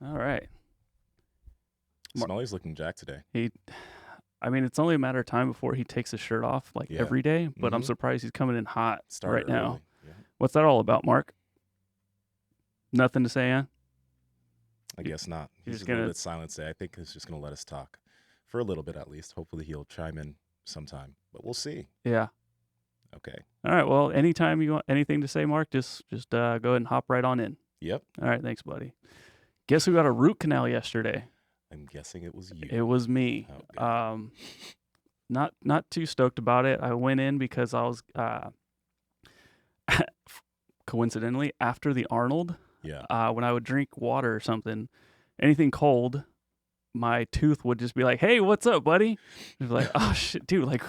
All right. Smelley's looking jacked today. I mean, it's only a matter of time before he takes his shirt off like Yeah. every day, but I'm Mhm. surprised he's coming in hot Started right now. early. Yeah. What's that all about, Mark? Nothing to say, huh? I guess not. You're He's just a little gonna. bit silent today. I think he's just going to let us talk for a little bit at least. Hopefully he'll chime in sometime, but we'll see. Yeah. Okay. All right. Well, anytime you want anything to say, Mark, just go ahead and hop right on in. Yep. All right. Thanks, buddy. Guess who got a root canal yesterday? I'm guessing it was you. It was me. Okay. Not too stoked about it. I went in because I was coincidentally after the Arnold. Yeah. When I would drink water or something, anything cold, my tooth would just be like, "Hey, what's up, buddy?" It'd be like, "Oh shit, dude! Like,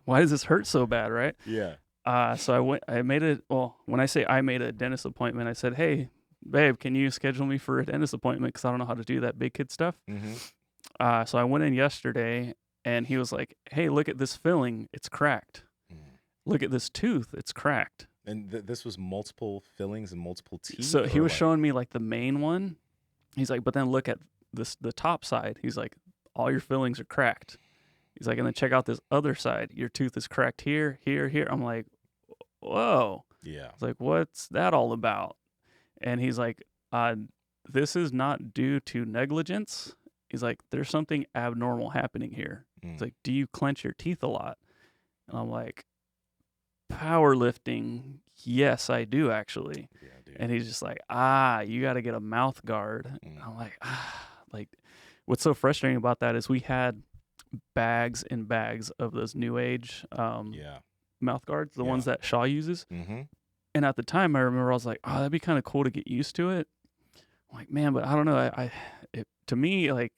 why does this hurt so bad?" Right? Yeah. So I went. I made a. Well, when I say I made a dentist appointment, I said, "Hey, babe, can you schedule me for a dentist appointment? Because I don't know how to do that big kid stuff." Mm-hmm. So I went in yesterday, and he was like, "Hey, look at this filling. It's cracked. Look at this tooth. It's cracked." And this was multiple fillings and multiple teeth? So he was showing me like the main one. He's like, but then look at the top side. He's like, all your fillings are cracked. He's like, and then check out this other side. Your tooth is cracked here, here, here. I'm like, whoa. Yeah. It's like, what's that all about? And he's like, this is not due to negligence. He's like, there's something abnormal happening here. He's like, do you clench your teeth a lot? And I'm like, powerlifting, yes, I do actually. Yeah, dude. And he's just like, you got to get a mouth guard. And I'm like, like, what's so frustrating about that is we had bags and bags of those new age mouth guards, the ones that Shaw uses. Mm-hmm. And at the time, I remember I was like, that'd be kind of cool to get used to it. I'm like, man, but I don't know. To me, like,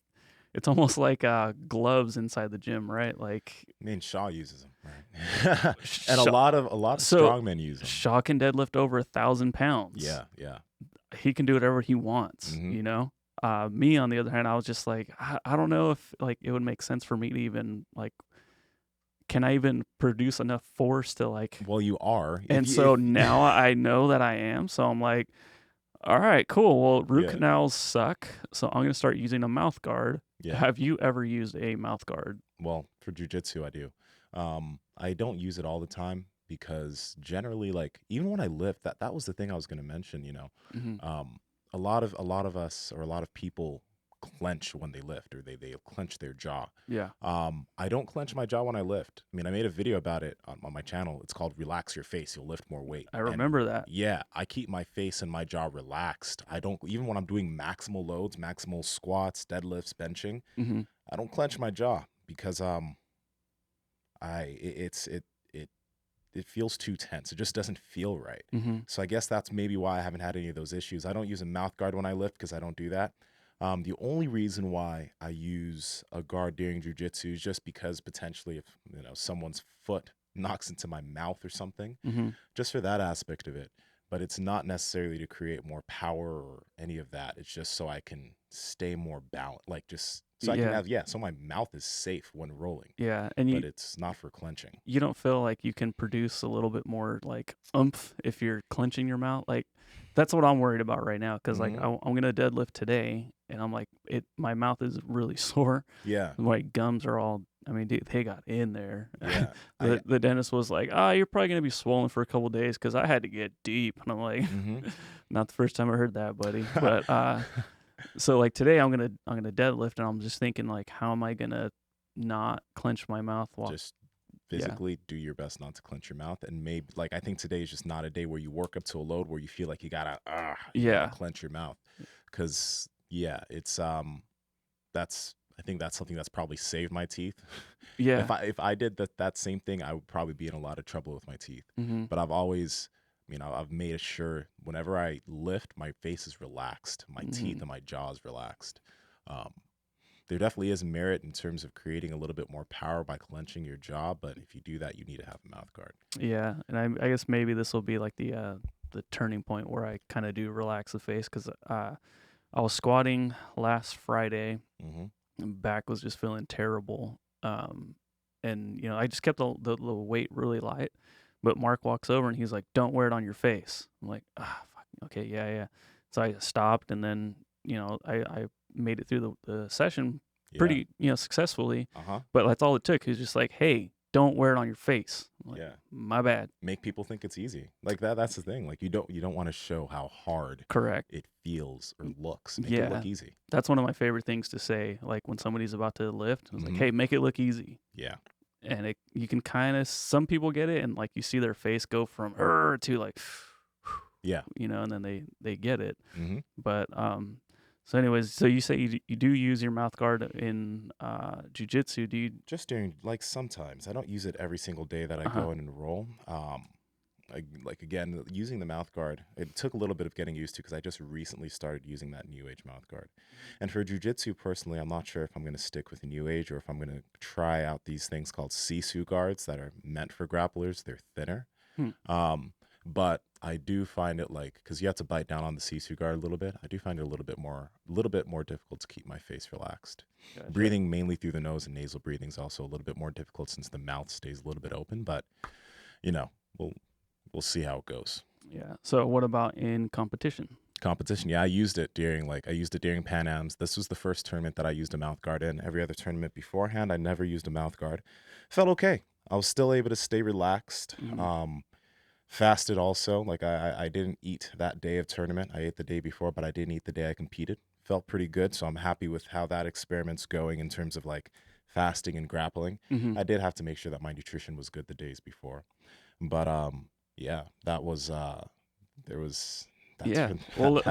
it's almost like gloves inside the gym, right? Like, I mean, Shaw uses them, right? And a lot of strongmen use them. Shaw can deadlift over 1,000 pounds. Yeah, yeah. He can do whatever he wants, you know? Me, on the other hand, I was just like, I don't know if like it would make sense for me to even like, can I even produce enough force to like? Well, you are. And so now I know that I am. So I'm like, all right, cool. Well, root canals suck. So I'm going to start using a mouth guard. Yeah. Have you ever used a mouth guard? Well, for jiu-jitsu, I do. I don't use it all the time because generally, like, even when I lift, that was the thing I was going to mention, you know. A lot of us, or a lot of people, clench when they lift, or they clench their jaw. Yeah. I don't clench my jaw when I lift. I mean, I made a video about it on my channel. It's called Relax Your Face. You'll lift more weight. I remember that. Yeah, I keep my face and my jaw relaxed. I don't, even when I'm doing maximal loads, maximal squats, deadlifts, benching, I don't clench my jaw because it feels too tense. It just doesn't feel right. So I guess that's maybe why I haven't had any of those issues. I don't use a mouth guard when I lift because I don't do that. The only reason why I use a guard during jiu-jitsu is just because potentially if, you know, someone's foot knocks into my mouth or something, just for that aspect of it. But it's not necessarily to create more power or any of that. It's just so I can stay more balanced, like just so I can have, so my mouth is safe when rolling. Yeah. But it's not for clenching. You don't feel like you can produce a little bit more like oomph if you're clenching your mouth. Like that's what I'm worried about right now. Cause like I'm going to deadlift today and I'm like, my mouth is really sore. Yeah. My gums are all, I mean, dude, they got in there. Yeah. The dentist was like, you're probably going to be swollen for a couple of days. Cause I had to get deep. And I'm like, not the first time I heard that, buddy. But, so like today I'm gonna deadlift and I'm just thinking like, how am I gonna not clench my mouth while just physically do your best not to clench your mouth. And maybe like I think today is just not a day where you work up to a load where you feel like you gotta clench your mouth. Cause it's I think that's something that's probably saved my teeth. Yeah. If I did that same thing, I would probably be in a lot of trouble with my teeth. But I've always, you know, I've made sure whenever I lift, my face is relaxed, my teeth and my jaw is relaxed. There definitely is merit in terms of creating a little bit more power by clenching your jaw, but if you do that, you need to have a mouth guard. Yeah, and I guess maybe this will be like the turning point where I kind of do relax the face because I was squatting last Friday, and back was just feeling terrible, and you know I just kept the weight really light. But Mark walks over and he's like, "Don't wear it on your face." I'm like, fuck, okay, yeah. So I stopped and then, I made it through the session Yeah. pretty, successfully. Uh-huh. But that's all it took. It was just like, hey, don't wear it on your face. I'm like, Yeah. my bad. Make people think it's easy. Like that's the thing. Like you don't want to show how hard Correct. it feels or looks. Make it look easy. That's one of my favorite things to say. Like when somebody's about to lift, I was like, Mhm. hey, make it look easy. Yeah. And you can kind of, some people get it, and like you see their face go from to like, Yeah. and then they get it. Mm-hmm. But so anyways, so you say you do use your mouth guard in jiu-jitsu. Do you? Just during, like, sometimes. I don't use it every single day that I go in and roll. Like again, using the mouth guard, it took a little bit of getting used to because I just recently started using that new age mouth guard. And for jiu-jitsu personally, I'm not sure if I'm going to stick with the new age or if I'm going to try out these things called sisu guards that are meant for grapplers. They're thinner. But I do find it, like, because you have to bite down on the sisu guard a little bit, I do find it a little bit more difficult to keep my face relaxed. Gotcha. Breathing mainly through the nose and nasal breathing is also a little bit more difficult since the mouth stays a little bit open. But we'll see how it goes. Yeah. So what about in competition? Competition, yeah, I used it during Pan-Ams. This was the first tournament that I used a mouth guard in. Every other tournament beforehand, I never used a mouth guard. Felt okay. I was still able to stay relaxed. Fasted also. Like I didn't eat that day of tournament. I ate the day before, but I didn't eat the day I competed. Felt pretty good. So I'm happy with how that experiment's going in terms of like fasting and grappling. I did have to make sure that my nutrition was good the days before. But yeah, that was that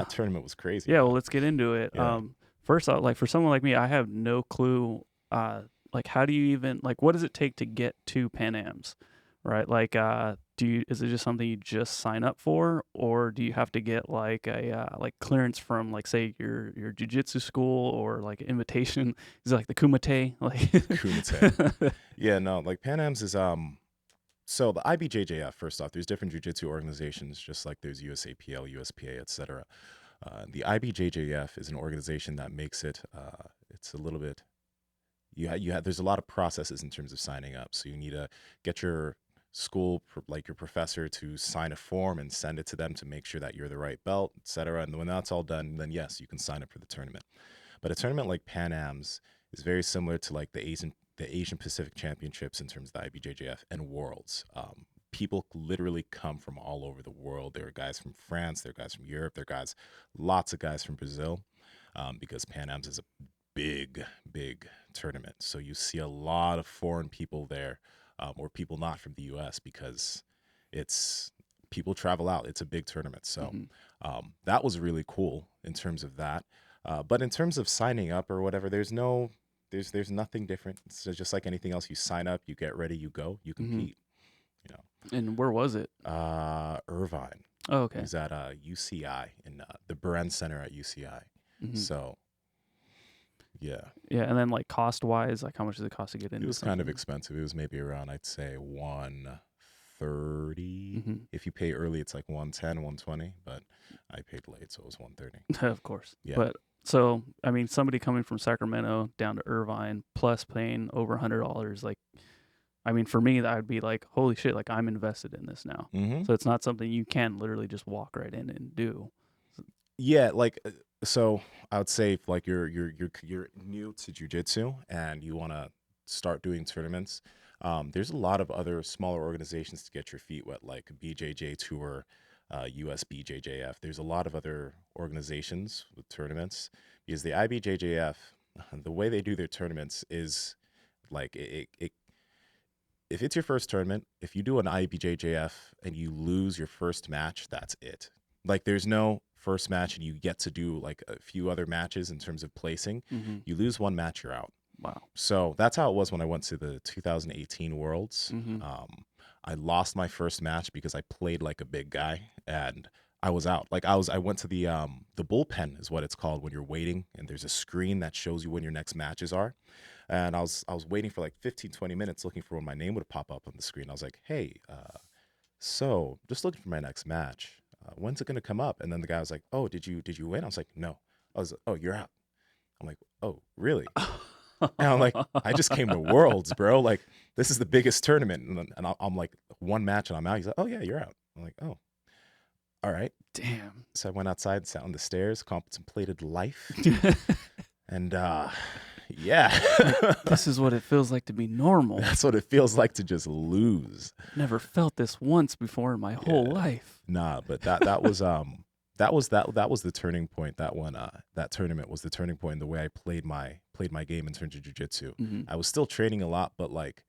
tournament was crazy. Yeah, well, let's get into it. Yeah. First off, like for someone like me, I have no clue. Like, how do you even, like, what does it take to get to Pan-Ams, right? Like, is it just something you just sign up for, or do you have to get like a like clearance from, like, say your jiu-jitsu school, or like an invitation? Is it like the kumite? Like kumite. Yeah, no, like Pan-Ams is so the IBJJF, first off, there's different jiu-jitsu organizations, just like there's USAPL, USPA, etc. The IBJJF is an organization that makes it, it's a little bit, there's a lot of processes in terms of signing up. So you need to get your school, like your professor, to sign a form and send it to them to make sure that you're the right belt, etc. And when that's all done, then yes, you can sign up for the tournament. But a tournament like Pan-Ams is very similar to like the Asian Pacific Championships in terms of the IBJJF and Worlds. People literally come from all over the world. There are guys from France, there are guys from Europe, there are lots of guys from Brazil, because Pan-Ams is a big tournament. So you see a lot of foreign people there, or people not from the U.S., because people travel out. It's a big tournament. So that was really cool in terms of that. But in terms of signing up or whatever, there's nothing different. It's just like anything else. You sign up, you get ready, you go, you compete. And where was it? Irvine. Oh, okay. It was at UCI, in the Beren Center at UCI. So yeah. And then like cost wise, like how much does it cost to get into? It was kind of expensive. It was maybe around, I'd say, $130. If you pay early, it's like $110, $120. But I paid late, so it was $130. Of course. Yeah. But so, I mean, somebody coming from Sacramento down to Irvine plus paying over $100, like, I mean, for me, that would be like, holy shit, like I'm invested in this now. So it's not something you can literally just walk right in and do. Yeah, like, so I would say if like you're new to jiu-jitsu and you want to start doing tournaments, there's a lot of other smaller organizations to get your feet wet, like BJJ Tour, US BJJF. There's a lot of other organizations with tournaments, because the IBJJF, the way they do their tournaments is like if it's your first tournament, if you do an IBJJF and you lose your first match, that's it. Like there's no first match and you get to do like a few other matches in terms of placing. You lose one match, you're out. Wow. So that's how it was when I went to the 2018 Worlds. I lost my first match because I played like a big guy and I was out. Like I went to the bullpen is what it's called when you're waiting, and there's a screen that shows you when your next matches are. And I was waiting for like 15, 20 minutes looking for when my name would pop up on the screen. I was like, hey, so just looking for my next match. When's it going to come up? And then the guy was like, oh, did you win? I was like, no. I was, oh, you're out. I'm like, oh, really? And I'm like, I just came to Worlds, bro. Like, this is the biggest tournament. And I'm like, one match and I'm out. He's like, oh, yeah, you're out. I'm like, oh. all right. Damn. So I went outside, sat on the stairs, contemplated life. And yeah. This is what it feels like to be normal. That's what it feels like to just lose. Never felt this once before in my whole life. Nah, but that was that was the turning point. That tournament was the turning point in the way I played my game in terms of jiu-jitsu. I was still training a lot, but like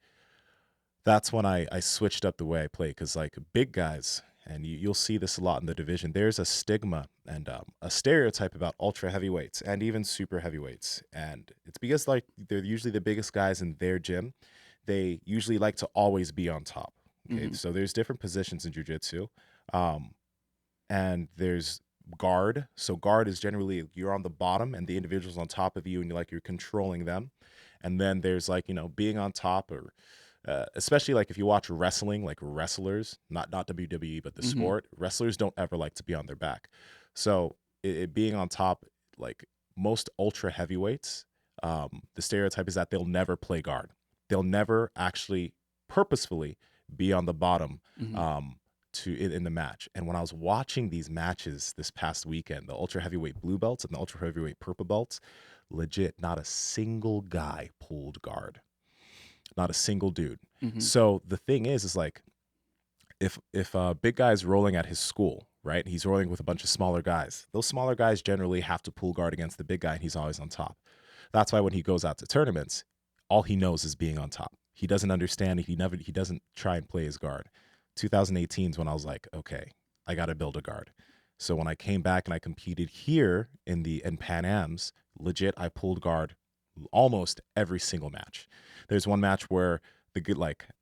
that's when I switched up the way I play, because like big guys, and you'll see this a lot in the division, there's a stigma and a stereotype about ultra heavyweights and even super heavyweights. And it's because like they're usually the biggest guys in their gym. They usually like to always be on top. Okay, so there's different positions in jiu-jitsu. And there's guard. So guard is generally you're on the bottom and the individual's on top of you and you're controlling them. And then there's like, being on top, or especially like if you watch wrestling, like wrestlers, not WWE, but the sport, wrestlers don't ever like to be on their back. So it being on top, like most ultra heavyweights, the stereotype is that they'll never play guard. They'll never actually purposefully be on the bottom in the match. And when I was watching these matches this past weekend, the ultra heavyweight blue belts and the ultra heavyweight purple belts, legit, not a single guy pulled guard. Not a single dude. So the thing is like, if a big guy is rolling at his school, right? He's rolling with a bunch of smaller guys. Those smaller guys generally have to pull guard against the big guy, and he's always on top. That's why when he goes out to tournaments, all he knows is being on top. He doesn't understand it. He doesn't try and play his guard. 2018 is when I was like, okay, I got to build a guard. So when I came back and I competed here in Pan-Ams, legit, I pulled guard almost every single match. There's one match where I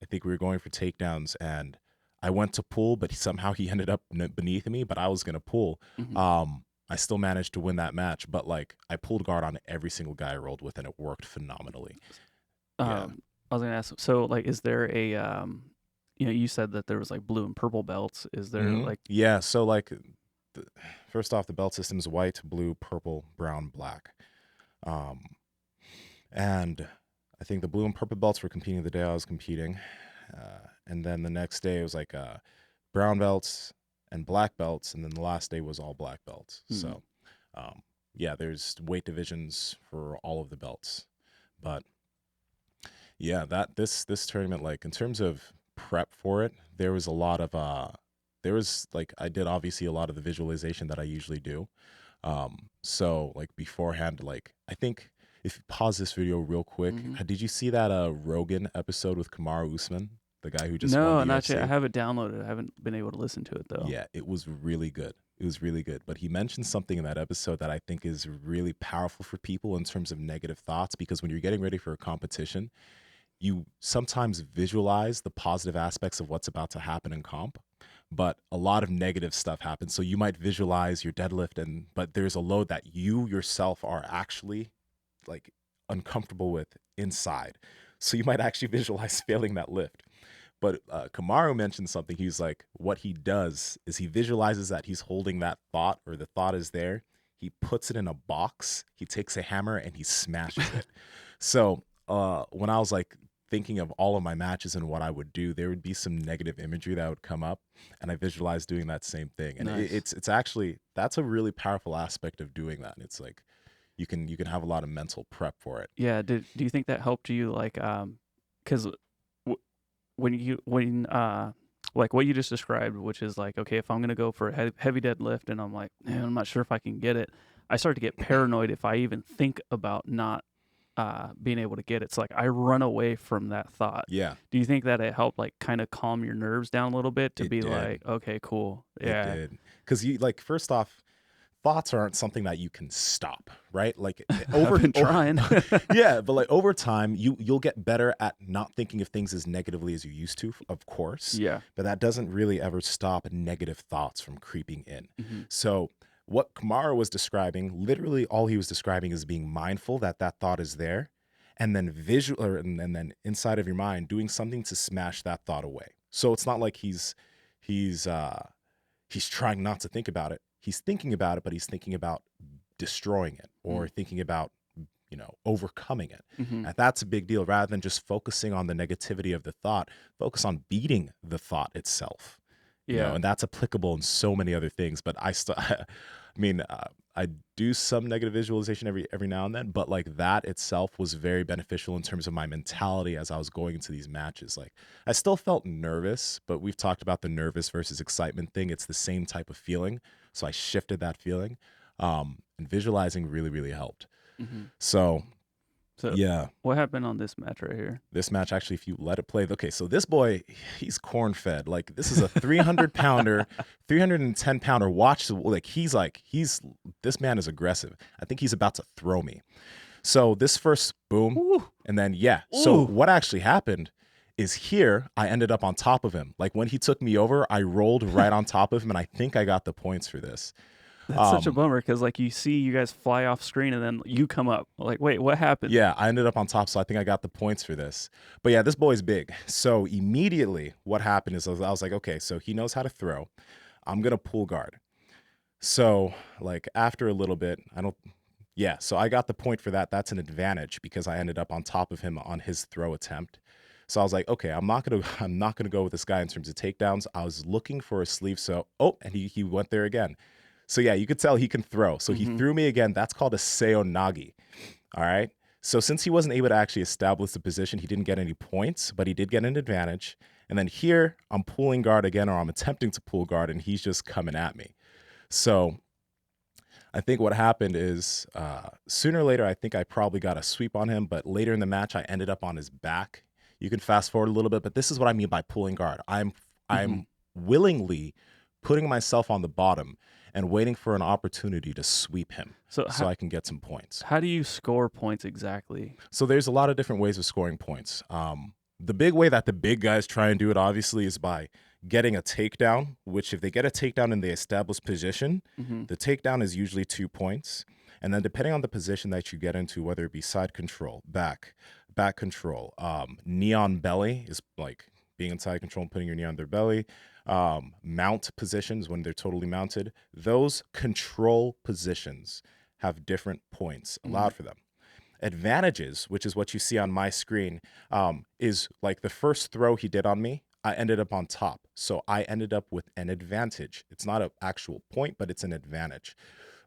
think we were going for takedowns and I went to pull, but somehow he ended up beneath me, but I was going to pull. I still managed to win that match, but like I pulled guard on every single guy I rolled with and it worked phenomenally. I was going to ask, so like, is there a, you said that there was like blue and purple belts. Is there like... Yeah, so like, first off, the belt system is white, blue, purple, brown, black. And I think the blue and purple belts were competing the day I was competing. And then the next day it was like brown belts and black belts. And then the last day was all black belts. So, yeah, there's weight divisions for all of the belts. But yeah, this tournament, like in terms of prep for it, there was a lot of, I did obviously a lot of the visualization that I usually do. So like beforehand, like I think, if you pause this video real quick, did you see that Rogan episode with Kamaru Usman, the guy who just won the No, UFC? not yet. I have it downloaded. I haven't been able to listen to it though. Yeah, it was really good. It was really good. But he mentioned something in that episode that I think is really powerful for people in terms of negative thoughts, because when you're getting ready for a competition, you sometimes visualize the positive aspects of what's about to happen in comp, but a lot of negative stuff happens. So you might visualize your deadlift, but there's a load that you yourself are actually like uncomfortable with inside. So you might actually visualize failing that lift. But Kamaru mentioned something. He's like, what he does is he visualizes that he's holding that thought, or the thought is there. He puts it in a box. He takes a hammer and he smashes it. So when I was like thinking of all of my matches and what I would do, there would be some negative imagery that would come up, and I visualized doing that same thing. And nice. It's actually, that's a really powerful aspect of doing that. It's like, you can have a lot of mental prep for it. Yeah. Do you think that helped you? Like, because when like what you just described, which is like, okay, if I'm gonna go for a heavy deadlift and I'm like, man, I'm not sure if I can get it, I start to get paranoid if I even think about not being able to get it. So like I run away from that thought. Yeah. Do you think that it helped like kind of calm your nerves down a little bit to be did. like, okay, cool. Yeah. It did. Because you like, first off, thoughts aren't something that you can stop, right? Like I've been trying. Yeah, but like over time, you'll get better at not thinking of things as negatively as you used to, of course. Yeah. But that doesn't really ever stop negative thoughts from creeping in. So what Kamaru was describing, literally all he was describing is being mindful that that thought is there, and then and then inside of your mind doing something to smash that thought away. So it's not like he's trying not to think about it. He's thinking about it, but he's thinking about destroying it, or thinking about, overcoming it. And that's a big deal. Rather than just focusing on the negativity of the thought, focus on beating the thought itself. you know, and that's applicable in so many other things. But I mean, I do some negative visualization every now and then, but like that itself was very beneficial in terms of my mentality as I was going into these matches. Like I still felt nervous, but we've talked about the nervous versus excitement thing. It's the same type of feeling. So I shifted that feeling, and visualizing really, really helped. So yeah. What happened on this match right here? This match, actually, if you let it play, okay, so this boy, he's corn-fed. Like, this is a 300-pounder, 310-pounder. Watch, this man is aggressive. I think he's about to throw me. So this first boom, and then, So what actually happened is here, I ended up on top of him. Like, when he took me over, I rolled right on top of him, and I think I got the points for this. That's such a bummer because, like, you see you guys fly off screen and then you come up. Like, wait, what happened? Yeah, I ended up on top, so I think I got the points for this. But yeah, this boy's big. So immediately what happened is I was like, okay, so he knows how to throw. I'm going to pull guard. So, like, after a little bit, so I got the point for that. That's an advantage because I ended up on top of him on his throw attempt. So I was like, okay, I'm not gonna go with this guy in terms of takedowns. I was looking for a sleeve. So, and he went there again. So yeah, you could tell he can throw. So he threw me again. That's called a seonagi. All right. So since he wasn't able to actually establish the position, he didn't get any points, but he did get an advantage. And then here I'm pulling guard again, or I'm attempting to pull guard, and he's just coming at me. So I think what happened is sooner or later, I think I probably got a sweep on him, but later in the match, I ended up on his back. You can fast forward a little bit, but this is what I mean by pulling guard. I'm willingly putting myself on the bottom and waiting for an opportunity to sweep him so I can get some points. How do you score points exactly? So there's a lot of different ways of scoring points. The big way that the big guys try and do it, obviously, is by getting a takedown, which if they get a takedown in the established position, the takedown is usually 2 points. And then depending on the position that you get into, whether it be side control, back control, knee on belly is like being in side control and putting your knee on their belly. Mount positions when they're totally mounted. Those control positions have different points allowed for them. Advantages, which is what you see on my screen, is like the first throw he did on me, I ended up on top. So I ended up with an advantage. It's not an actual point, but it's an advantage.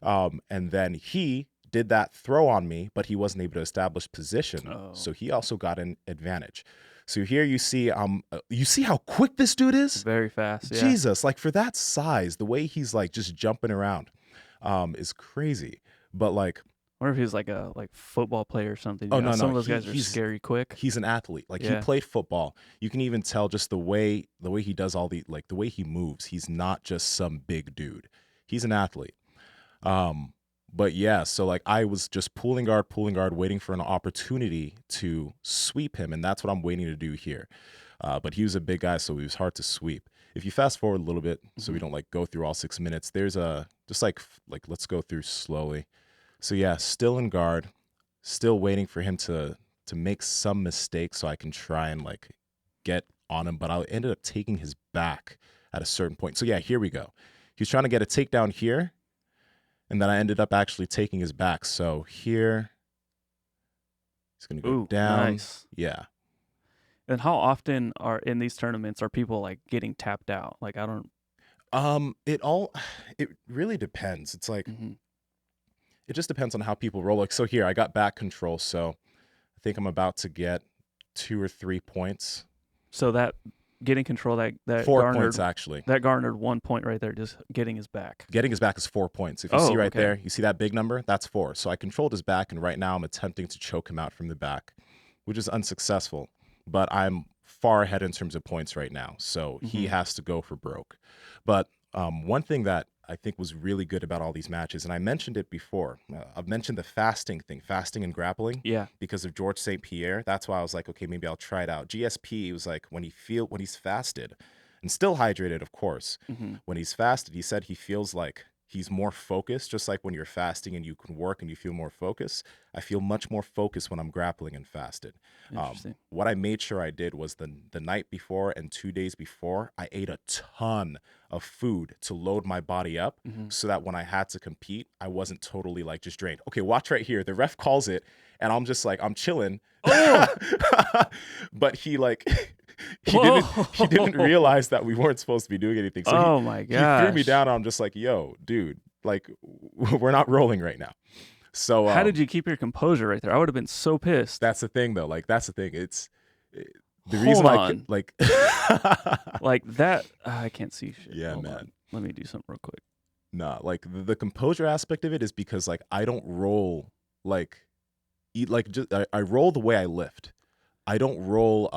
And then he did that throw on me, but he wasn't able to establish position. So he also got an advantage. So here you see how quick this dude is? Very fast, yeah. Jesus, like for that size, the way he's like just jumping around is crazy. But like, I wonder if he's like a football player or something. No. Some of those guys are scary quick. He's an athlete. Like he played football. You can even tell just the way he does all the way he moves. He's not just some big dude. He's an athlete. But yeah, so like I was just pulling guard, waiting for an opportunity to sweep him, and that's what I'm waiting to do here. But he was a big guy, so he was hard to sweep. If you fast forward a little bit, so we don't like go through all 6 minutes, there's just like let's go through slowly. So yeah, still in guard, still waiting for him to make some mistake so I can try and like get on him, but I ended up taking his back at a certain point. So yeah, here we go. He was trying to get a takedown here, and then I ended up actually taking his back. So here, he's going to go down. Nice. Yeah. And how often in these tournaments are people like getting tapped out? Like, I don't. It really depends. It's like, it just depends on how people roll. Like, so here I got back control. So I think I'm about to get 2 or 3 points. So that getting control, that 4 points actually. That garnered 1 point right there, just getting his back. Getting his back is 4 points. If you see right there, you see that big number? That's 4. So I controlled his back, and right now I'm attempting to choke him out from the back, which is unsuccessful. But I'm far ahead in terms of points right now. So he has to go for broke. But one thing that I think was really good about all these matches, and I mentioned it before. I've mentioned the fasting and grappling. Yeah. Because of George St. Pierre. That's why I was like, okay, maybe I'll try it out. GSP was like when he's fasted and still hydrated, of course. When he's fasted, he said he feels like he's more focused, just like when you're fasting and you can work and you feel more focused. I feel much more focused when I'm grappling and fasted. What I made sure I did was the night before and 2 days before, I ate a ton of food to load my body up so that when I had to compete, I wasn't totally like just drained. Okay, watch right here. The ref calls it and I'm just like, I'm chilling. But he like, he didn't realize that we weren't supposed to be doing anything. So my he threw me gosh. down. And I'm just like, yo, dude, like we're not rolling right now. So how did you keep your composure right there? I would have been so pissed. That's the thing, though. Like that's the thing. It's the Hold reason on. like like that. I can't see shit. Yeah, Hold man. on. Let me do something real quick. Nah, like the composure aspect of it is because like I don't roll like I roll the way I lift. I don't roll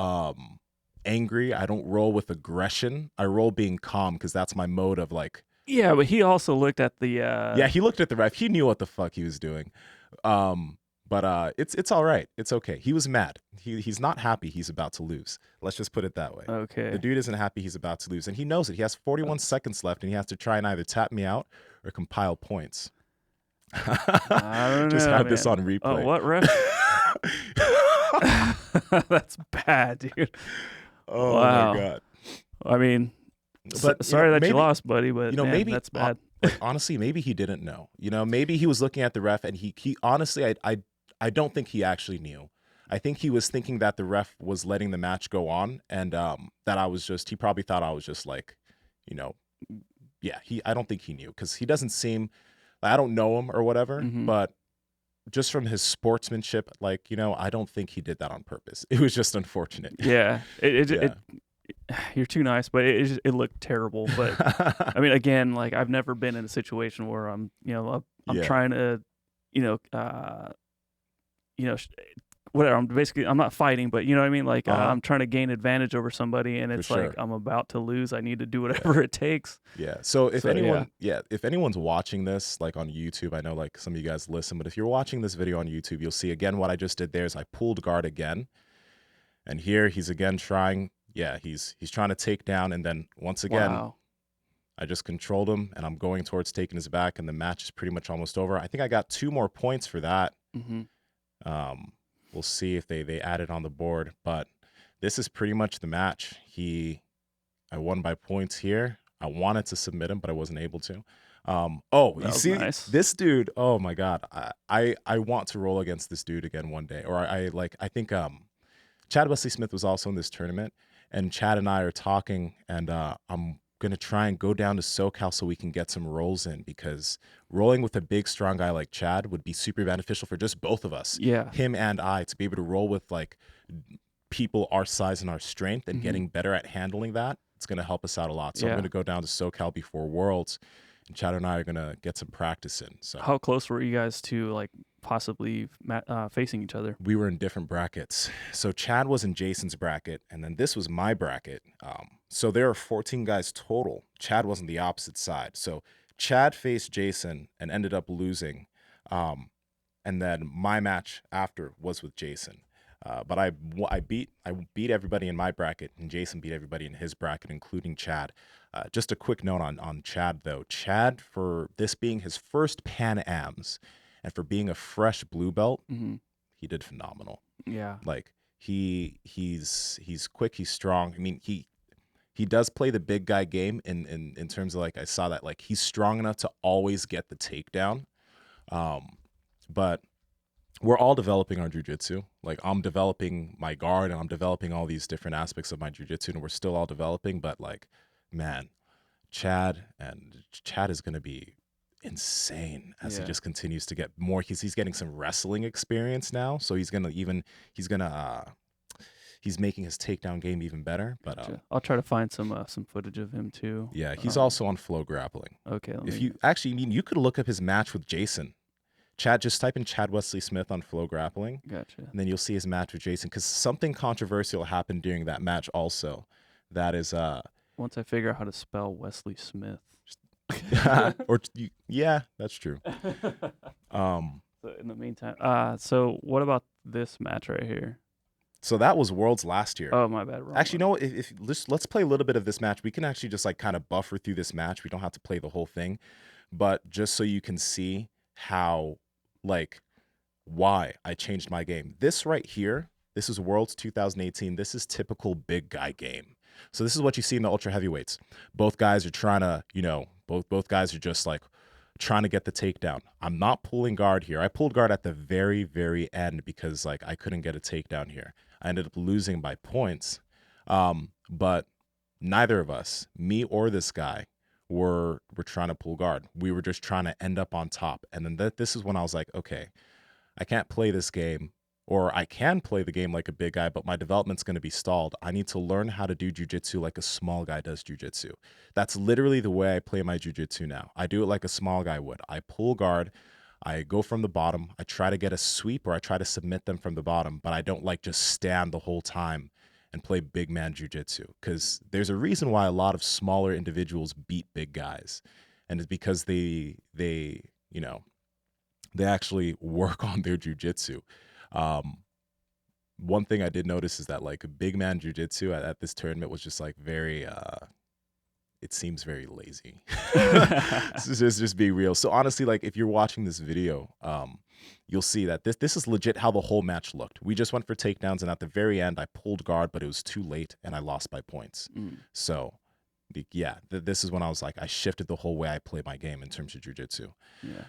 angry. I don't roll with aggression. I roll being calm because that's my mode of like. Yeah, but he also looked at the. Yeah, he looked at the ref. He knew what the fuck he was doing. But it's all right. It's okay. He was mad. He's not happy he's about to lose. Let's just put it that way. Okay. The dude isn't happy he's about to lose. And he knows it. He has 41 seconds left, and he has to try and either tap me out or compile points. I don't Just know, have man. this on replay. Oh, what ref? That's bad, dude. Oh, wow. my God. I mean, but sorry that maybe, you lost, buddy, but man, maybe that's bad. Like, honestly, maybe he didn't know. Maybe he was looking at the ref, and he honestly, I don't think he actually knew. I think he was thinking that the ref was letting the match go on, and that he probably thought I was just like, yeah, I don't think he knew because he doesn't seem, I don't know him or whatever, but just from his sportsmanship, like, I don't think he did that on purpose. It was just unfortunate. Yeah. You're too nice, but it looked terrible. But I mean, again, like I've never been in a situation where I'm trying to, whatever. I'm not fighting, but you know what I mean? Like I'm trying to gain advantage over somebody, and it's like I'm about to lose. I need to do whatever it takes. Yeah. So if anyone's watching this, like on YouTube, I know like some of you guys listen, but if you're watching this video on YouTube, you'll see again what I just did there is I pulled guard again, and here he's again trying. Yeah, he's trying to take down, and then once again, I just controlled him, and I'm going towards taking his back, and the match is pretty much almost over. I think I got 2 more points for that. We'll see if they add it on the board, but this is pretty much the match. I won by points here. I wanted to submit him, but I wasn't able to. You see, nice. This dude, oh my God, I want to roll against this dude again one day, or I think Chad Wesley Smith was also in this tournament, and Chad and I are talking, and I'm going to try and go down to SoCal so we can get some rolls in, because rolling with a big, strong guy like Chad would be super beneficial for just both of us. Yeah. Him and I, to be able to roll with like people our size and our strength and getting better at handling that. It's going to help us out a lot. So I'm going to go down to SoCal before Worlds, and Chad and I are going to get some practice in. So how close were you guys to like possibly facing each other? We were in different brackets. So Chad was in Jason's bracket, and then this was my bracket. So there are 14 guys total. Chad was on the opposite side. So Chad faced Jason and ended up losing. And then my match after was with Jason. But I beat everybody in my bracket, and Jason beat everybody in his bracket, including Chad. Just a quick note on Chad, though. Chad, for this being his first Pan-Ams, and for being a fresh blue belt, he did phenomenal. Yeah. Like he's quick, he's strong. I mean, he does play the big guy game in terms of, like, I saw that, like, he's strong enough to always get the takedown. But we're all developing our jiu-jitsu. Like, I'm developing my guard, and I'm developing all these different aspects of my jiu-jitsu, and we're still all developing. But, like, man, Chad is going to be insane as he just continues to get more. He's getting some wrestling experience now, so he's making his takedown game even better. But I'll try to find some footage of him too. Yeah, he's also on Flow Grappling. Okay. You could look up his match with Jason. Chad, just type in Chad Wesley Smith on Flow Grappling. Gotcha. And then you'll see his match with Jason, because something controversial happened during that match also. That is once I figure out how to spell Wesley Smith. Yeah, that's true. So in the meantime, so what about this match right here? So that was Worlds last year. Oh, my bad. Wrong actually, no. If let's play a little bit of this match. We can actually just like kind of buffer through this match. We don't have to play the whole thing, but just so you can see how, like, why I changed my game. This right here, this is Worlds 2018. This is typical big guy game. So this is what you see in the ultra heavyweights. Both guys are trying to, both guys are just like trying to get the takedown. I'm not pulling guard here. I pulled guard at the very, very end because, like, I couldn't get a takedown here. I ended up losing by points. But neither of us, me or this guy, were trying to pull guard. We were just trying to end up on top. And then this is when I was like, okay, I can't play this game, or I can play the game like a big guy, but my development's going to be stalled. I need to learn how to do jiu-jitsu like a small guy does jiu-jitsu. That's literally the way I play my jiu-jitsu now. I do it like a small guy would. I pull guard, I go from the bottom, I try to get a sweep, or I try to submit them from the bottom, but I don't like just stand the whole time and play big man jiu-jitsu, because there's a reason why a lot of smaller individuals beat big guys, and it's because they actually work on their jiu-jitsu. One thing I did notice is that like big man jiu-jitsu at this tournament was just like very it seems very lazy. just be real. So honestly, like if you're watching this video, you'll see that this is legit how the whole match looked. We just went for takedowns, and at the very end I pulled guard, but it was too late and I lost by points. So yeah, this is when I was like, I shifted the whole way I play my game in terms of jiu-jitsu. Yeah.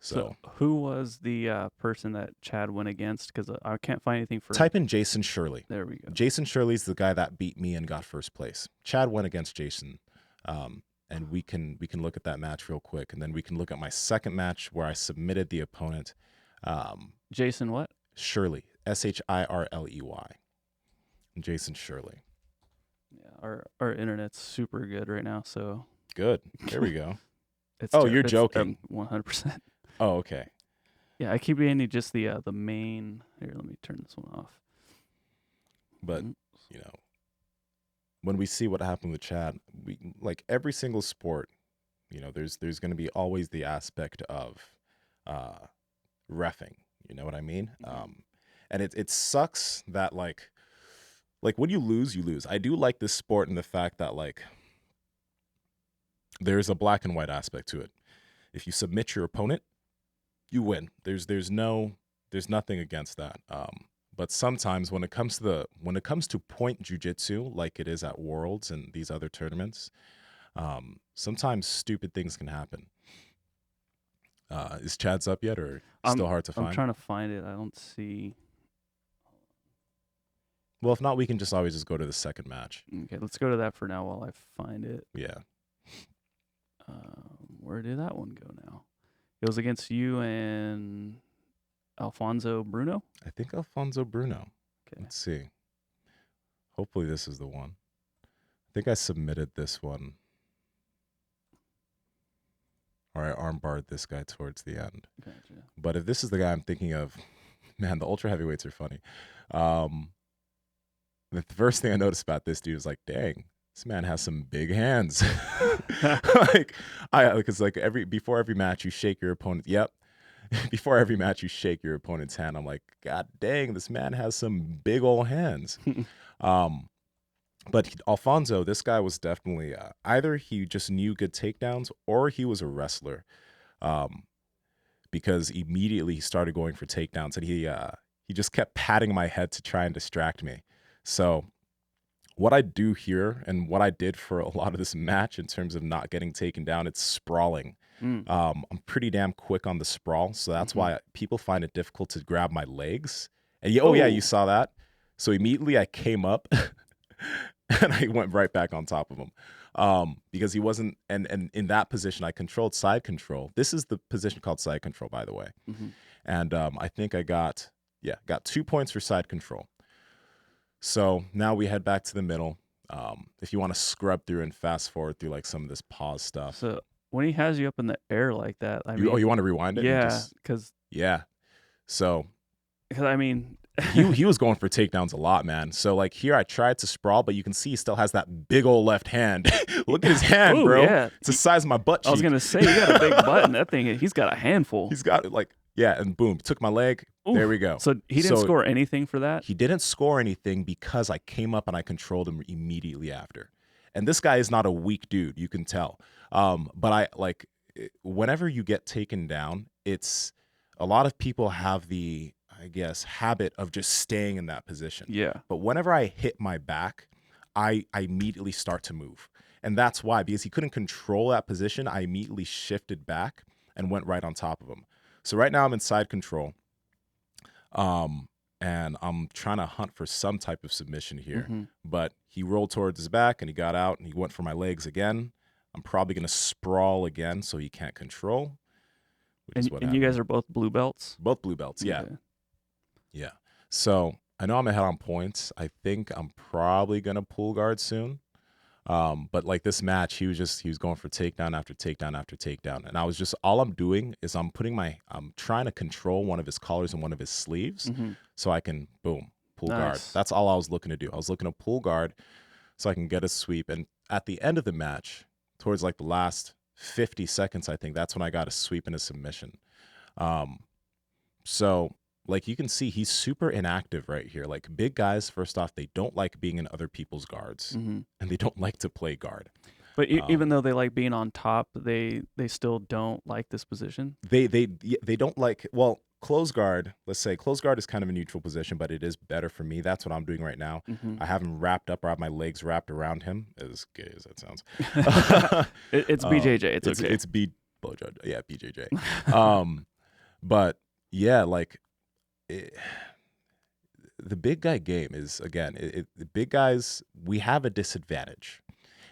So who was the person that Chad went against? Because I can't find anything for... Type in Jason Shirley. There we go. Jason Shirley's the guy that beat me and got first place. Chad went against Jason. And we can look at that match real quick, and then we can look at my second match where I submitted the opponent. Jason what? Shirley. Shirley. Jason Shirley. Yeah, our internet's super good right now, so... Good. There we go. You're joking. 100%. Oh, okay. Yeah, I keep getting just the main. Here, let me turn this one off. But when we see what happened with Chad, we like every single sport. There's going to be always the aspect of reffing. You know what I mean? And it sucks that like when you lose, you lose. I do like this sport in the fact that like there's a black and white aspect to it. If you submit your opponent, you win. There's nothing against that. But sometimes when it comes to point jiu-jitsu, like it is at Worlds and these other tournaments, sometimes stupid things can happen. Is Chad's up yet, or still hard to find? I'm trying to find it. I don't see. Well, if not, we can just always just go to the second match. Okay, let's go to that for now while I find it. Yeah. Where did that one go now? It was against you and Alfonso Bruno? I think Alfonso Bruno. Okay. Let's see. Hopefully this is the one. I think I submitted this one. Or I armbarred this guy towards the end. Gotcha. But if this is the guy I'm thinking of, man, the ultra heavyweights are funny. The first thing I noticed about this dude is like, dang, this man has some big hands. Before every match you shake your opponent. Yep. Before every match you shake your opponent's hand. I'm like, God dang, this man has some big old hands. But Alfonso, this guy was definitely either he just knew good takedowns or he was a wrestler. Because immediately he started going for takedowns, and he just kept patting my head to try and distract me. So what I do here, and what I did for a lot of this match in terms of not getting taken down, it's sprawling. I'm pretty damn quick on the sprawl, so that's why people find it difficult to grab my legs. And yeah, you saw that. So immediately I came up and I went right back on top of him because he wasn't. And in that position, I controlled side control. This is the position called side control, by the way. And I think I got 2 points for side control. So now we head back to the middle. If you want to scrub through and fast forward through like some of this pause stuff. So when he has you up in the air like that, you want to rewind it? Yeah, because So I mean, he was going for takedowns a lot, man. So like here, I tried to sprawl, but you can see he still has that big old left hand. Look at his hand, ooh, bro. Yeah. It's the size of my butt cheek. I was gonna say, you got a big butt, and that thing, he's got a handful. He's got and boom, took my leg. Ooh, there we go. So he didn't score anything for that? He didn't score anything because I came up and I controlled him immediately after. And this guy is not a weak dude, you can tell. But whenever you get taken down, it's a lot of people have the, I guess, habit of just staying in that position. Yeah. But whenever I hit my back, I immediately start to move. And that's why, because he couldn't control that position, I immediately shifted back and went right on top of him. So right now I'm in side control. and I'm trying to hunt for some type of submission here. But he rolled towards his back, and he got out, and he went for my legs again. I'm probably going to sprawl again so he can't control, which is what happened. You guys are both blue belts? Both blue belts, yeah. Okay. Yeah. So I know I'm ahead on points. I think I'm probably going to pull guard soon. But like this match, he was going for takedown after takedown after takedown. And I was just, all I'm doing is I'm trying to control one of his collars and one of his sleeves so I can, boom, pull guard. That's all I was looking to do. I was looking to pull guard so I can get a sweep. And at the end of the match, towards like the last 50 seconds, I think that's when I got a sweep and a submission. So like you can see, he's super inactive right here. Like big guys, first off, they don't like being in other people's guards, and they don't like to play guard. But even though they like being on top, they still don't like this position. They don't like, well, close guard. Let's say close guard is kind of a neutral position, but it is better for me. That's what I'm doing right now. I have him wrapped up, or I have my legs wrapped around him. As gay as that sounds, it's BJJ. It's okay. It's yeah, BJJ. But yeah, like. The big guy game is, again, the big guys, we have a disadvantage.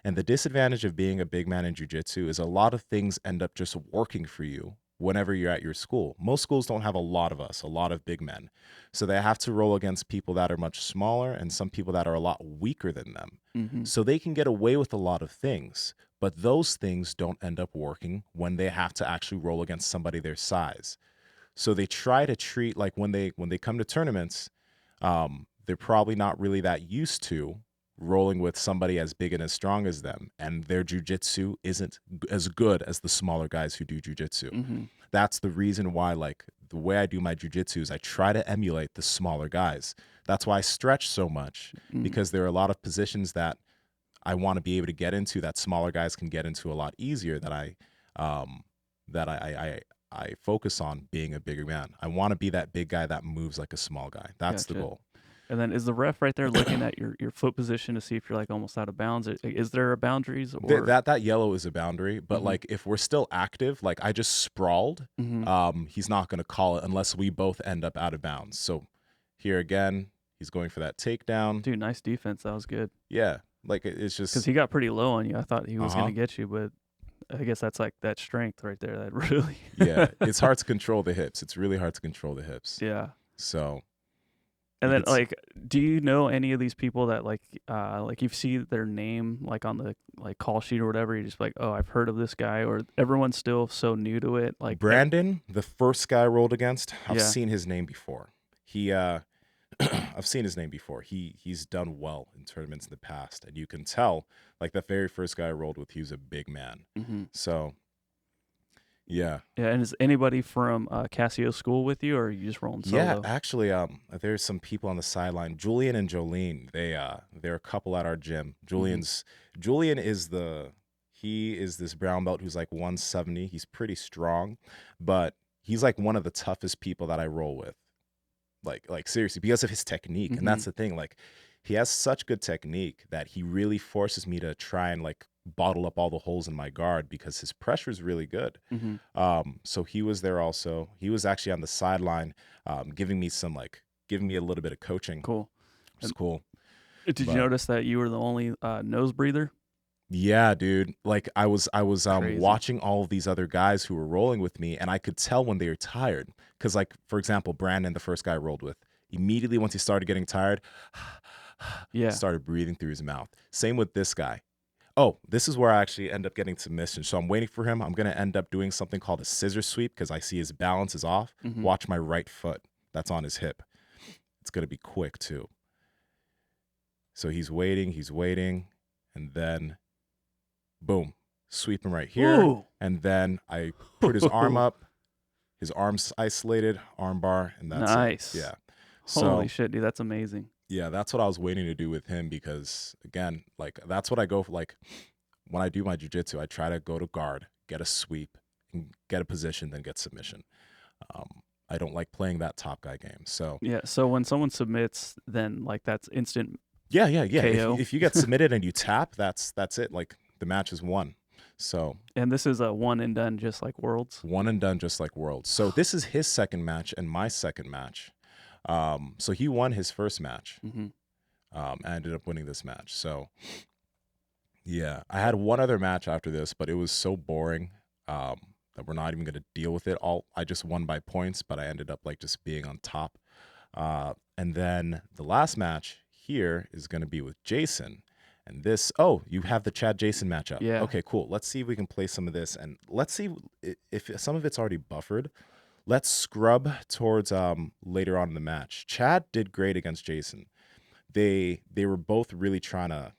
And the disadvantage of being a big man in jiu-jitsu is a lot of things end up just working for you whenever you're at your school. Most schools don't have a lot of big men. So they have to roll against people that are much smaller and some people that are a lot weaker than them. So they can get away with a lot of things, but those things don't end up working when they have to actually roll against somebody their size. So they try to treat, like when they come to tournaments, they're probably not really that used to rolling with somebody as big and as strong as them, and their jiu-jitsu isn't as good as the smaller guys who do jiu-jitsu. That's the reason why, like, the way I do my jiu-jitsu is I try to emulate the smaller guys. That's why I stretch so much, because there are a lot of positions that I want to be able to get into that smaller guys can get into a lot easier, that I focus on being a bigger man. I want to be that big guy that moves like a small guy. That's the goal. And then is the ref right there looking at your foot position to see if you're like almost out of bounds? Is there a boundaries? Or? That yellow is a boundary, but like if we're still active, like I just sprawled, he's not going to call it unless we both end up out of bounds. So here again, he's going for that takedown. Dude, nice defense. That was good. Yeah, like it's just because he got pretty low on you. I thought he was going to get you, but I guess that's like that strength right there. That really. Yeah, it's hard to control the hips. It's really hard to control the hips. Yeah. So. And then, like, do you know any of these people that like you see their name like on the like call sheet or whatever? You're just like, oh, I've heard of this guy, or everyone's still so new to it. Like Brandon, the first guy I rolled against, I've seen his name before. I've seen his name before. He's done well in tournaments in the past, and you can tell, like the very first guy I rolled with, he was a big man. So. Yeah. Yeah, and is anybody from Cassio's school with you, or are you just rolling solo? Yeah, actually, there's some people on the sideline. Julian and Jolene, they're a couple at our gym. Julian is this brown belt who's like 170. He's pretty strong, but he's like one of the toughest people that I roll with. Like seriously, because of his technique. And that's the thing. Like, he has such good technique that he really forces me to try and like bottle up all the holes in my guard because his pressure is really good. So he was there also. He was actually on the sideline, giving me a little bit of coaching. Cool. It was cool. Did you notice that you were the only nose breather? Yeah, dude. Like I was watching all of these other guys who were rolling with me, and I could tell when they were tired. Because, like, for example, Brandon, the first guy I rolled with, immediately once he started getting tired, started breathing through his mouth. Same with this guy. Oh, this is where I actually end up getting submission. So I'm waiting for him. I'm going to end up doing something called a scissor sweep because I see his balance is off. Watch my right foot. That's on his hip. It's going to be quick too. So he's waiting, and then boom, sweep him right here. Ooh. And then I put his arm up, his arm's isolated, arm bar, and that's nice. It. Yeah. Holy shit, dude, that's amazing. Yeah, that's what I was waiting to do with him because, again, like that's what I go for. Like when I do my jiu-jitsu, I try to go to guard, get a sweep, and get a position, then get submission. I don't like playing that top guy game. So yeah, so when someone submits, then like that's instant. Yeah. KO. If you get submitted and you tap, that's it. Like the match is won. So. And this is a one and done, just like Worlds. One and done, just like Worlds. So this is his second match and my second match. So he won his first match. Mm-hmm. I ended up winning this match. So yeah, I had one other match after this, but it was so boring that we're not even going to deal with it. I just won by points, but I ended up like just being on top. And then the last match here is going to be with Jason. And this, you have the Chad Jason matchup. Yeah. Okay, cool. Let's see if we can play some of this, and let's see if some of it's already buffered. Let's scrub towards later on in the match. Chad did great against Jason. They were both really trying to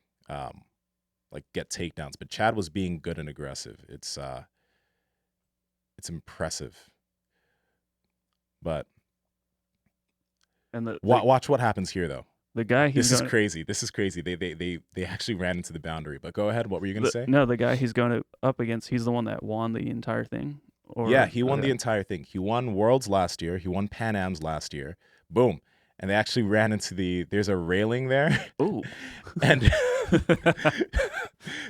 like get takedowns, but Chad was being good and aggressive. It's impressive. But and watch what happens here though. The guy this is crazy. This is crazy. They actually ran into the boundary. But go ahead. What were you gonna say? No, the guy he's going up against, he's the one that won the entire thing. Yeah, he won the entire thing. He won Worlds last year. He won Pan-Ams last year. Boom. And they actually ran into there's a railing there. Ooh. And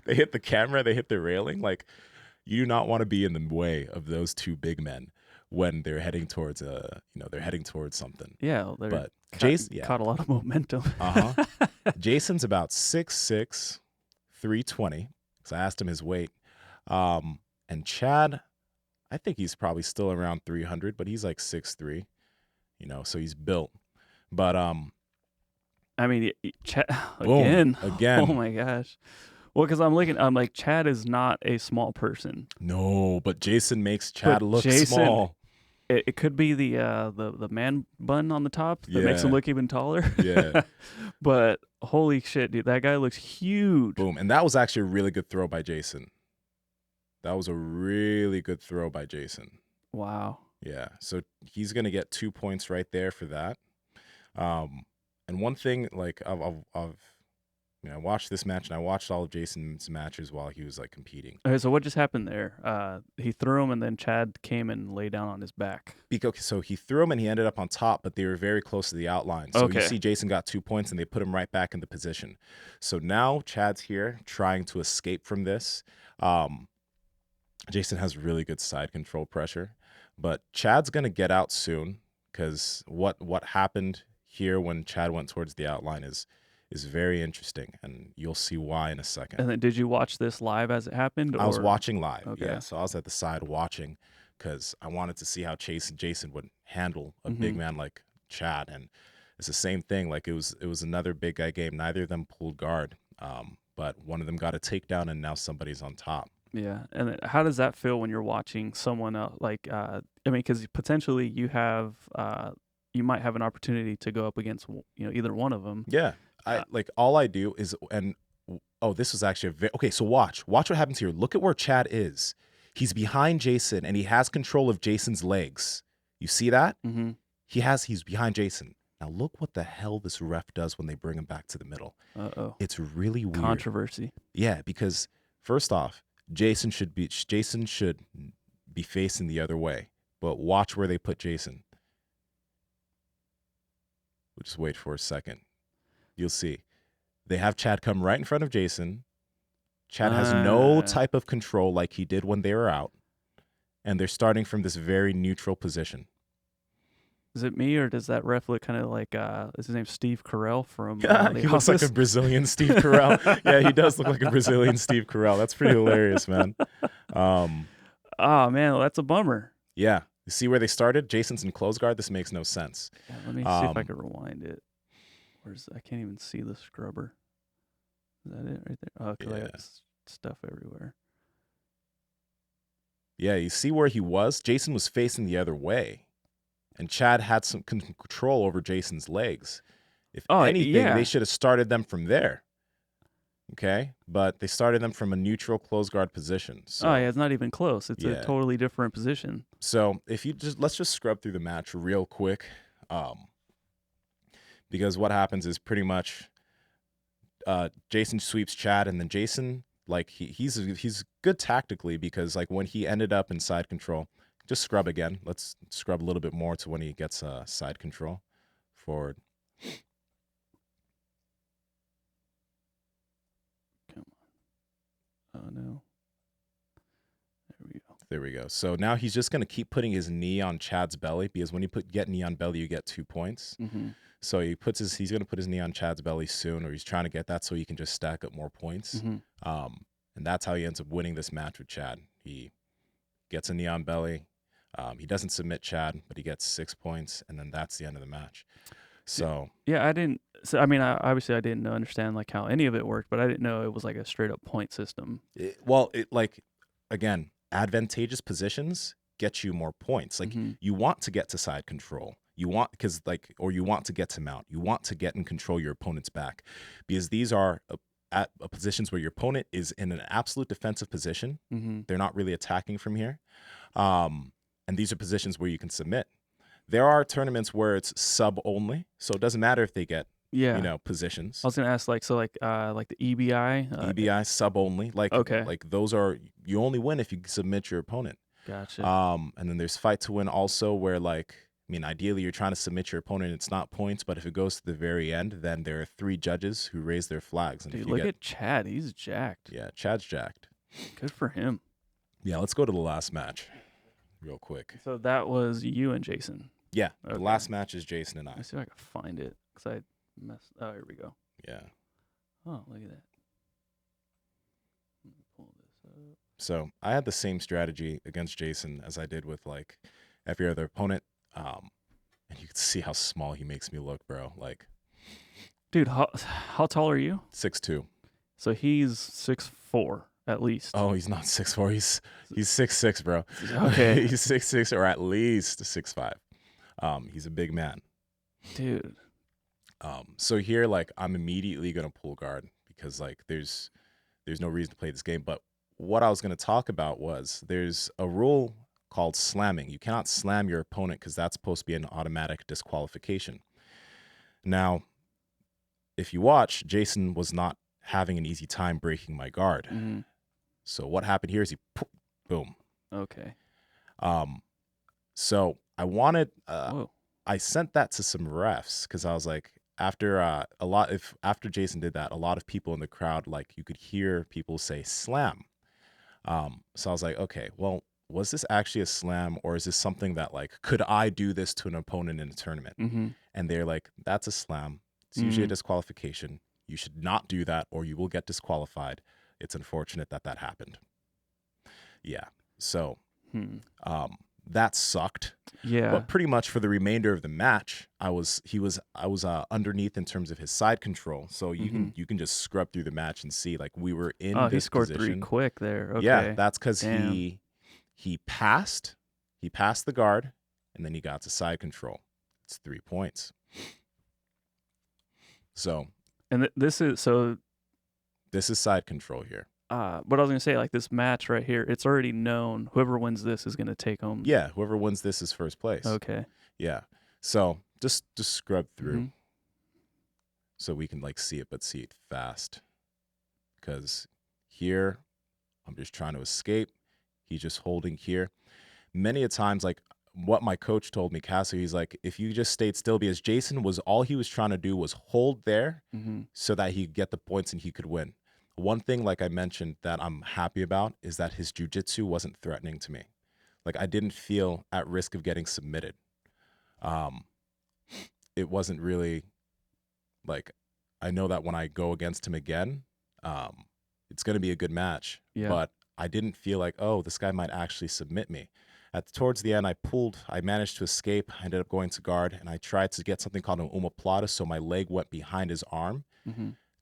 they hit the camera, they hit the railing. Like, you do not want to be in the way of those two big men when they're heading towards something. Yeah, but Jason caught a lot of momentum. Jason's about 6'6", 320. So I asked him his weight. And Chad, I think he's probably still around 300, but he's like 6'3", so he's built. But I mean, Chad again. Oh my gosh. Well, because I'm like, Chad is not a small person. No, but Jason makes Chad look small. It could be the man bun on the top that makes him look even taller. Yeah. But holy shit, dude, that guy looks huge. Boom. And that was actually a really good throw by Jason. That was a really good throw by Jason. Wow. Yeah. So he's going to get 2 points right there for that. And one thing, like, I watched this match, and I watched all of Jason's matches while he was like competing. Okay, so what just happened there? He threw him, and then Chad came and lay down on his back. So he threw him, and he ended up on top, but they were very close to the outline. So you see Jason got 2 points, and they put him right back in the position. So now Chad's here trying to escape from this. Jason has really good side control pressure, but Chad's going to get out soon, because what happened here when Chad went towards the outline is very interesting, and you'll see why in a second. And then did you watch this live as it happened? I was watching live, okay. Yeah. So I was at the side watching because I wanted to see how Jason would handle a big man like Chad. And it's the same thing. Like, it was another big guy game. Neither of them pulled guard, but one of them got a takedown, and now somebody's on top. Yeah. And how does that feel when you're watching someone else? Like, I mean, because potentially you you might have an opportunity to go up against either one of them. Yeah. All I do is, this was actually okay. So watch what happens here. Look at where Chad is. He's behind Jason, and he has control of Jason's legs. You see that? Mm-hmm. He's behind Jason. Now look what the hell this ref does when they bring him back to the middle. It's really weird. Controversy. Yeah, because first off, Jason should be facing the other way. But watch where they put Jason. We'll just wait for a second. You'll see. They have Chad come right in front of Jason. Chad has no type of control like he did when they were out. And they're starting from this very neutral position. Is it me, or does that ref look kind of like, is his name Steve Carell from he looks like a Brazilian Steve Carell. Yeah, he does look like a Brazilian Steve Carell. That's pretty hilarious, man. Oh, man, that's a bummer. Yeah. You see where they started? Jason's in close guard. This makes no sense. Yeah, let me see if I can rewind it. I can't even see the scrubber. Is that it right there? Oh, because I got stuff everywhere. Yeah, you see where he was? Jason was facing the other way. And Chad had some control over Jason's legs. If anything, they should have started them from there. Okay? But they started them from a neutral close guard position. So, it's not even close. It's a totally different position. So if you let's just scrub through the match real quick. Because what happens is pretty much Jason sweeps Chad, and then Jason, like, he's good tactically, because like when he ended up in side control, just scrub again. Let's scrub a little bit more to when he gets side control forward. Come on. Oh no. There we go. There we go. So now he's just going to keep putting his knee on Chad's belly, because when you get knee on belly, you get 2 points. So he's going to put his knee on Chad's belly soon, or he's trying to get that so he can just stack up more points. And that's how he ends up winning this match with Chad. He gets a knee on belly. He doesn't submit Chad, but he gets 6 points, and then that's the end of the match. So yeah, I didn't. So I mean, obviously I didn't understand like how any of it worked, but I didn't know it was like a straight up point system. Again, advantageous positions get you more points. Like you want to get to side control. You want you want to get to mount. You want to get and control your opponent's back, because these are at positions where your opponent is in an absolute defensive position. They're not really attacking from here, and these are positions where you can submit. There are tournaments where it's sub only, so it doesn't matter if they get positions. I was gonna ask like the EBI. EBI sub only, okay. Like those are, you only win if you submit your opponent. Gotcha. And then there's fight to win also, where ideally you're trying to submit your opponent. It's not points, but if it goes to the very end, then there are 3 judges who raise their flags. And dude, look at Chad. He's jacked. Yeah, Chad's jacked. Good for him. Yeah, let's go to the last match real quick. So that was you and Jason. Yeah, okay. The last match is Jason and I. Let's see if I can find it, because I messed. Oh, here we go. Yeah. Oh, look at that. Let me pull this up. So I had the same strategy against Jason as I did with every other opponent. And you can see how small he makes me look, bro. Dude, how tall are you? 6'2". So he's 6'4". At least. Oh, he's not 6'4". He's 6'6", bro. Okay. He's 6'6", or at least 6'5". He's a big man, dude. So here, I'm immediately gonna pull guard, because there's no reason to play this game. But what I was gonna talk about was, there's a rule called slamming. You cannot slam your opponent, because that's supposed to be an automatic disqualification. Now, if you watch, Jason was not having an easy time breaking my guard. So what happened here is boom. Okay. So I wanted, I sent that to some refs, because I was like, after Jason did that, a lot of people in the crowd, you could hear people say slam. So I was like, okay, well, was this actually a slam, or is this something that could I do this to an opponent in a tournament? And they're like, that's a slam. It's usually a disqualification. You should not do that, or you will get disqualified. It's unfortunate that happened. Yeah. So that sucked. Yeah. But pretty much for the remainder of the match, I was underneath in terms of his side control. So you can just scrub through the match and see we were in this he scored position. 3 quick there. Okay. Yeah, that's because he passed the guard, and then he got to side control. It's 3 points. So. And this is side control here. What I was gonna say, this match right here, it's already known. Whoever wins this is gonna take home. Yeah, whoever wins this is first place. Okay. Yeah. So just scrub through, so we can see it, but see it fast. Because here, I'm just trying to escape. He's just holding here. Many a times, what my coach told me, Cassie, he's like, if you just stayed still, because Jason all he was trying to do was hold there, so that he could get the points and he could win. One thing, I mentioned, that I'm happy about is that his jiu-jitsu wasn't threatening to me. I didn't feel at risk of getting submitted. It wasn't really I know that when I go against him again, it's going to be a good match. Yeah. But I didn't feel oh, this guy might actually submit me. Towards the end, I managed to escape. I ended up going to guard, and I tried to get something called an omoplata, so my leg went behind his arm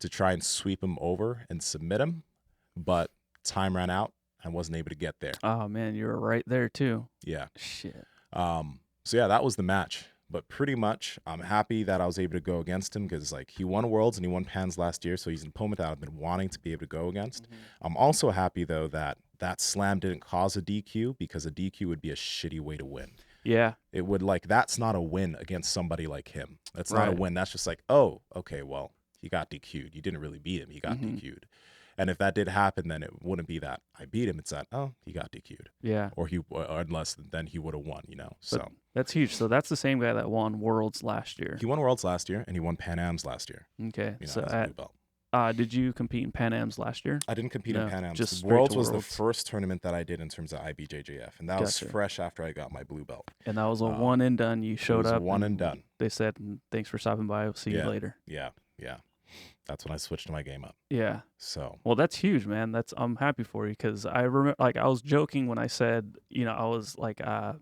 to try and sweep him over and submit him. But time ran out. I wasn't able to get there. Oh, man, you were right there, too. Yeah. Shit. So, yeah, that was the match. But pretty much, I'm happy that I was able to go against him, because he won Worlds and he won Pans last year, so he's an opponent that I've been wanting to be able to go against. I'm also happy, though, that slam didn't cause a DQ, because a DQ would be a shitty way to win. Yeah. It would that's not a win against somebody like him. That's not a win. That's just oh, okay, well, he got DQ'd. You didn't really beat him. He got DQ'd. And if that did happen, then it wouldn't be that I beat him. It's that, oh, he got DQ'd. Yeah. Or unless then he would have won, So but that's huge. So that's the same guy that won Worlds last year. He won Worlds last year, and he won Pan-Ams last year. Okay. As so a blue belt. Did you compete in Pan-Ams last year? I didn't compete in Pan-Ams. Just Worlds was the first tournament that I did in terms of IBJJF, and that was fresh after I got my blue belt. And that was a one and done. You showed up. One and done. They said, "Thanks for stopping by. We'll see you later." Yeah. That's when I switched my game up. Yeah. So. Well, that's huge, man. I'm happy for you because I remember, like, I was joking when I said, I was like, I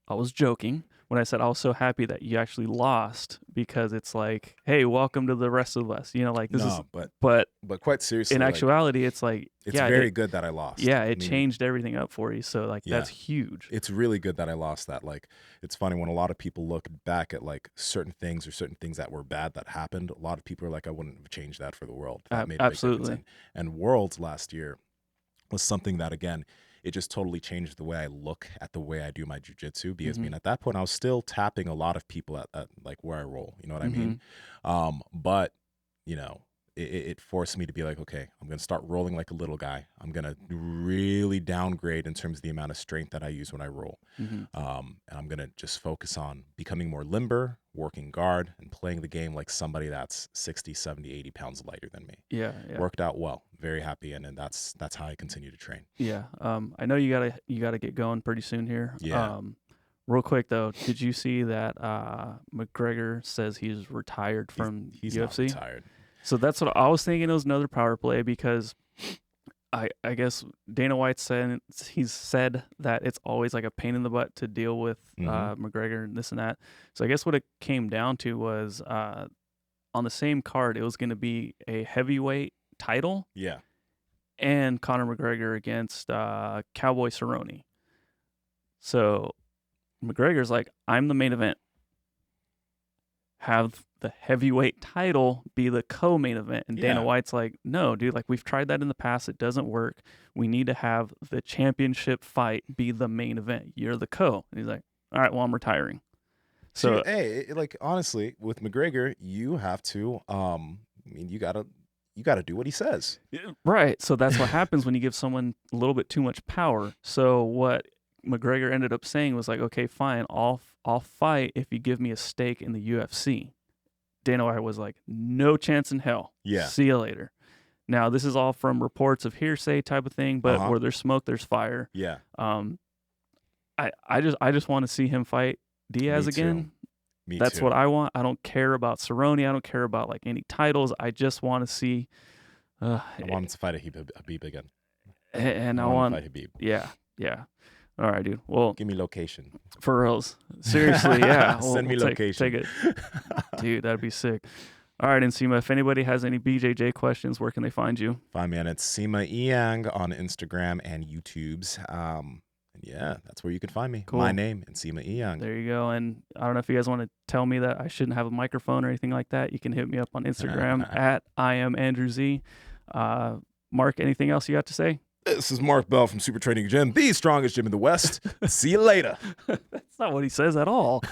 was joking when I said I was so happy that you actually lost because it's like, hey, welcome to the rest of us. Like this is. But quite seriously, in actuality, it's like it's very good that I lost. Yeah, it changed everything up for you. So like that's huge. It's really good that I lost that. Like it's funny when a lot of people look back at like certain things that were bad that happened. A lot of people are like, I wouldn't have changed that for the world. That made a absolutely. Big difference. And Worlds last year was something that again. It just totally changed the way I look at the way I do my jiu-jitsu because I mean, at that point I was still tapping a lot of people at like where I roll, you know what I mean? But it forced me to be like, okay, I'm going to start rolling like a little guy. I'm going to really downgrade in terms of the amount of strength that I use when I roll. And I'm going to just focus on becoming more limber, working guard, and playing the game like somebody that's 60, 70, 80 pounds lighter than me. Yeah. Worked out well. Very happy. And that's how I continue to train. Yeah. I know you gotta get going pretty soon here. Yeah. Real quick though, did you see that McGregor says he's retired from he's UFC? Not retired. So that's what I was thinking. It was another power play because I guess Dana White said that it's always like a pain in the butt to deal with McGregor and this and that. So I guess what it came down to was on the same card, it was going to be a heavyweight title. Yeah. And Conor McGregor against Cowboy Cerrone. So McGregor's like, I'm the main event. Have the heavyweight title be the co-main event. And Dana White's like, no, dude, like we've tried that in the past. It doesn't work. We need to have the championship fight be the main event. You're the co. And he's like, all right, well, I'm retiring. So, hey, like honestly, with McGregor, you have to, you gotta do what he says. Right. So that's what happens when you give someone a little bit too much power. So what McGregor ended up saying was like, okay, fine, I'll fight if you give me a stake in the UFC. Dana White was like, no chance in hell. Yeah. See you later. Now, this is all from reports of hearsay type of thing, but where there's smoke, there's fire. Yeah. I just want to see him fight Diaz again. That's what I want. I don't care about Cerrone. I don't care about like any titles. I just want to see. I want him to fight Habib again. And I want to fight Habib. Yeah. All right, dude. Well, give me location. For reals. Seriously, yeah. Send me location. Take it. Dude, that'd be sick. All right, Nsima, if anybody has any BJJ questions, where can they find you? Find me on Nsima Inyang on Instagram and YouTube's. Yeah, that's where you can find me. Cool. My name, Nsima Inyang. There you go. And I don't know if you guys want to tell me that I shouldn't have a microphone or anything like that. You can hit me up on Instagram at IamAndrewZ. Mark, anything else you got to say? This is Mark Bell from Super Training Gym, the strongest gym in the West. See you later. That's not what he says at all.